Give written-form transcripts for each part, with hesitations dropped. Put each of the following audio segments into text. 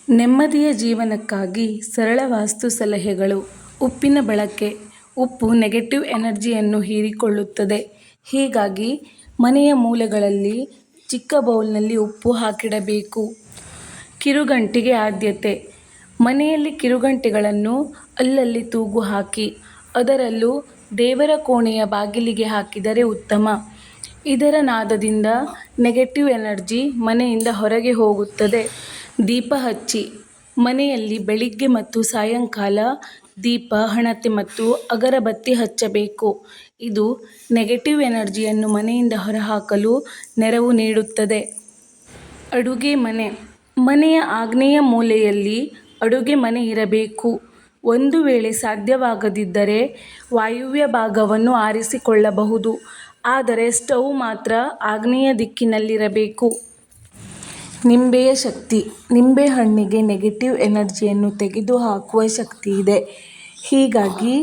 ನೆಮ್ಮದಿಯ ಜೀವನಕ್ಕಾಗಿ ಸರಳ ವಾಸ್ತು ಸಲಹೆಗಳು. ಉಪ್ಪಿನ ಬಳಕೆ. ಉಪ್ಪು ನೆಗೆಟಿವ್ ಎನರ್ಜಿಯನ್ನು ಹೀರಿಕೊಳ್ಳುತ್ತದೆ. ಹೀಗಾಗಿ ಮನೆಯ ಮೂಲೆಗಳಲ್ಲಿ ಚಿಕ್ಕ ಬೌಲ್ನಲ್ಲಿ ಉಪ್ಪು ಹಾಕಿಡಬೇಕು. ಕಿರುಗಂಟಿಗೆ ಆದ್ಯತೆ. ಮನೆಯಲ್ಲಿ ಕಿರುಗಂಟಿಗಳನ್ನು ಅಲ್ಲಲ್ಲಿ ತೂಗು ಹಾಕಿ, ಅದರಲ್ಲೂ ದೇವರ ಕೋಣೆಯ ಬಾಗಿಲಿಗೆ ಹಾಕಿದರೆ ಉತ್ತಮ. ಇದರ ನಾದದಿಂದ ನೆಗೆಟಿವ್ ಎನರ್ಜಿ ಮನೆಯಿಂದ ಹೊರಗೆ ಹೋಗುತ್ತದೆ. ದೀಪ ಹಚ್ಚಿ. ಮನೆಯಲ್ಲಿ ಬೆಳಿಗ್ಗೆ ಮತ್ತು ಸಾಯಂಕಾಲ ದೀಪ, ಹಣತೆ ಮತ್ತು ಅಗರಬತ್ತಿ ಹಚ್ಚಬೇಕು. ಇದು ನೆಗೆಟಿವ್ ಎನರ್ಜಿಯನ್ನು ಮನೆಯಿಂದ ಹೊರಹಾಕಲು ನೆರವು ನೀಡುತ್ತದೆ. ಅಡುಗೆ ಮನೆ. ಮನೆಯ ಆಗ್ನೇಯ ಮೂಲೆಯಲ್ಲಿ ಅಡುಗೆ ಮನೆ ಇರಬೇಕು. ಒಂದು ವೇಳೆ ಸಾಧ್ಯವಾಗದಿದ್ದರೆ ವಾಯುವ್ಯ ಭಾಗವನ್ನು ಆರಿಸಿಕೊಳ್ಳಬಹುದು. ಆದರೆ ಸ್ಟವ್ ಮಾತ್ರ ಆಗ್ನೇಯ ದಿಕ್ಕಿನಲ್ಲಿರಬೇಕು. ನಿಂಬೆಯ ಶಕ್ತಿ. ನಿಂಬೆಹಣ್ಣಿಗೆ ನೆಗೆಟಿವ್ ಎನರ್ಜಿಯನ್ನು ತೆಗೆದುಹಾಕುವ ಶಕ್ತಿ ಇದೆ. ಹೀಗಾಗಿ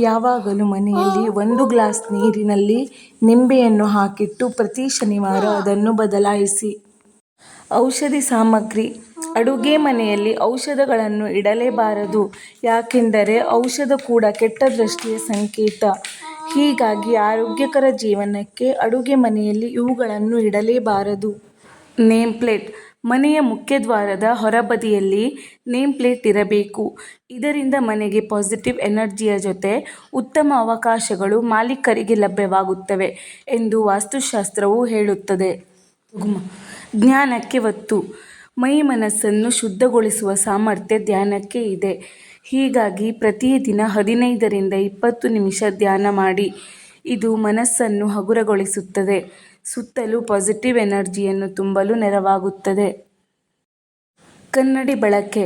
ಯಾವಾಗಲೂ ಮನೆಯಲ್ಲಿ 1 ಗ್ಲಾಸ್ ನೀರಿನಲ್ಲಿ ನಿಂಬೆಯನ್ನು ಹಾಕಿಟ್ಟು ಪ್ರತಿ ಶನಿವಾರ ಅದನ್ನು ಬದಲಾಯಿಸಿ. ಔಷಧಿ ಸಾಮಗ್ರಿ. ಅಡುಗೆ ಮನೆಯಲ್ಲಿ ಔಷಧಗಳನ್ನು ಇಡಲೇಬಾರದು. ಯಾಕೆಂದರೆ ಔಷಧ ಕೂಡ ಕೆಟ್ಟ ದೃಷ್ಟಿಯ ಸಂಕೇತ. ಹೀಗಾಗಿ ಆರೋಗ್ಯಕರ ಜೀವನಕ್ಕೆ ಅಡುಗೆ ಮನೆಯಲ್ಲಿ ಇವುಗಳನ್ನು ಇಡಲೇಬಾರದು. Name plate. ಮನೆಯ ಮುಖ್ಯದ್ವಾರದ ಹೊರಬದಿಯಲ್ಲಿ ನೇಮ್ ಪ್ಲೇಟ್ ಇರಬೇಕು. ಇದರಿಂದ ಮನೆಗೆ ಪಾಸಿಟಿವ್ ಎನರ್ಜಿಯ ಜೊತೆ ಉತ್ತಮ ಅವಕಾಶಗಳು ಮಾಲೀಕರಿಗೆ ಲಭ್ಯವಾಗುತ್ತವೆ ಎಂದು ವಾಸ್ತುಶಾಸ್ತ್ರವು ಹೇಳುತ್ತದೆ. ಧ್ಯಾನಕ್ಕೆ ಒತ್ತು. ಮೈ ಮನಸ್ಸನ್ನು ಶುದ್ಧಗೊಳಿಸುವ ಸಾಮರ್ಥ್ಯ ಧ್ಯಾನಕ್ಕೆ ಇದೆ. ಹೀಗಾಗಿ ಪ್ರತಿದಿನ 15 ರಿಂದ 20 ನಿಮಿಷ ಧ್ಯಾನ ಮಾಡಿ. ಇದು ಮನಸ್ಸನ್ನು ಹಗುರಗೊಳಿಸುತ್ತದೆ. ಸುತ್ತಲೂ ಪಾಸಿಟಿವ್ ಎನರ್ಜಿಯನ್ನು ತುಂಬಲು ನೆರವಾಗುತ್ತದೆ. ಕನ್ನಡಿ ಬಳಕೆ.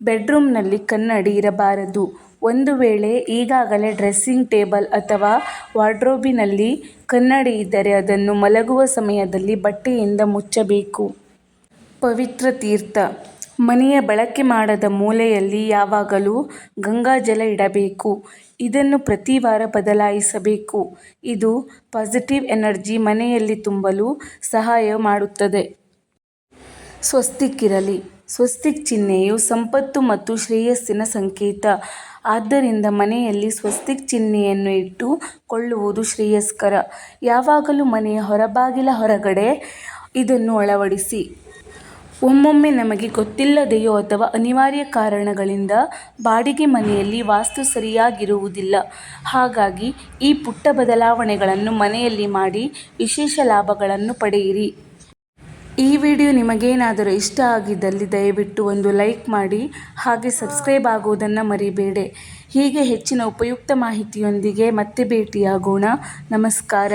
ಬೆಡ್ರೂಮ್ನಲ್ಲಿ ಕನ್ನಡಿ ಇರಬಾರದು. ಒಂದು ವೇಳೆ ಈಗಾಗಲೇ ಡ್ರೆಸ್ಸಿಂಗ್ ಟೇಬಲ್ ಅಥವಾ ವಾರ್ಡ್ರೋಬಿನಲ್ಲಿ ಕನ್ನಡಿ ಇದ್ದರೆ ಅದನ್ನು ಮಲಗುವ ಸಮಯದಲ್ಲಿ ಬಟ್ಟೆಯಿಂದ ಮುಚ್ಚಬೇಕು. ಪವಿತ್ರ ತೀರ್ಥ. ಮನೆಯ ಬಳಕೆ ಮಾಡದ ಮೂಲೆಯಲ್ಲಿ ಯಾವಾಗಲೂ ಗಂಗಾಜಲ ಇಡಬೇಕು. ಇದನ್ನು ಪ್ರತಿ ವಾರ ಬದಲಾಯಿಸಬೇಕು. ಇದು ಪಾಸಿಟಿವ್ ಎನರ್ಜಿ ಮನೆಯಲ್ಲಿ ತುಂಬಲು ಸಹಾಯ ಮಾಡುತ್ತದೆ. ಸ್ವಸ್ತಿಕ್ ಇರಲಿ. ಸ್ವಸ್ತಿಕ್ ಚಿಹ್ನೆಯು ಸಂಪತ್ತು ಮತ್ತು ಶ್ರೇಯಸ್ಸಿನ ಸಂಕೇತ. ಆದ್ದರಿಂದ ಮನೆಯಲ್ಲಿ ಸ್ವಸ್ತಿಕ್ ಚಿಹ್ನೆಯನ್ನು ಇಟ್ಟು ಕೊಳ್ಳುವುದು ಶ್ರೇಯಸ್ಕರ. ಯಾವಾಗಲೂ ಮನೆಯ ಹೊರಬಾಗಿಲ ಹೊರಗಡೆ ಇದನ್ನು ಅಳವಡಿಸಿ. ಒಮ್ಮೊಮ್ಮೆ ನಮಗೆ ಗೊತ್ತಿಲ್ಲದೆಯೋ ಅಥವಾ ಅನಿವಾರ್ಯ ಕಾರಣಗಳಿಂದ ಬಾಡಿಗೆ ಮನೆಯಲ್ಲಿ ವಾಸ್ತು ಸರಿಯಾಗಿರುವುದಿಲ್ಲ. ಹಾಗಾಗಿ ಈ ಪುಟ್ಟ ಬದಲಾವಣೆಗಳನ್ನು ಮನೆಯಲ್ಲಿ ಮಾಡಿ ವಿಶೇಷ ಲಾಭಗಳನ್ನು ಪಡೆಯಿರಿ. ಈ ವಿಡಿಯೋ ನಿಮಗೇನಾದರೂ ಇಷ್ಟ ಆಗಿದ್ದಲ್ಲಿ ದಯವಿಟ್ಟು ಒಂದು ಲೈಕ್ ಮಾಡಿ. ಹಾಗೆ ಸಬ್ಸ್ಕ್ರೈಬ್ ಆಗುವುದನ್ನು ಮರಿಬೇಡಿ. ಹೀಗೆ ಹೆಚ್ಚಿನ ಉಪಯುಕ್ತ ಮಾಹಿತಿಯೊಂದಿಗೆ ಮತ್ತೆ ಭೇಟಿಯಾಗೋಣ. ನಮಸ್ಕಾರ.